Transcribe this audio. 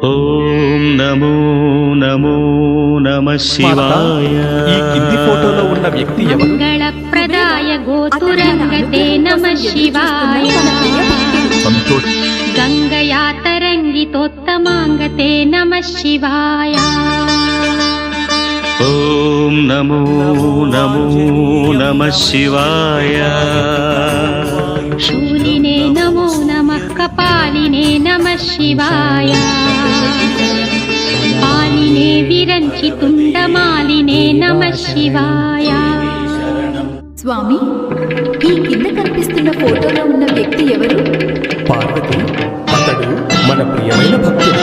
ఓం నమో నమో నమః శివాయ. ఈ కింది ఫోటోలో ఉన్న వ్యక్తి ఎవరు? మంగళప్రదాయ గోతురంగతే నమః శివాయ. సంతోష్. గంగయా తరంగితోత్తమాంగతే నమః శివాయ. ఓం నమో నమో నమః శివాయ. శూలినే నమో నమః కపాలినే నమః శివాయ. పాలినే విరంచి తుండమాలినే నమః శివాయ. స్వామి, ఈ కింద కనిపిస్తున్న ఫోటోలో ఉన్న వ్యక్తి ఎవరు? పార్వతి. అతడు మన ప్రియమైన భక్తుడు.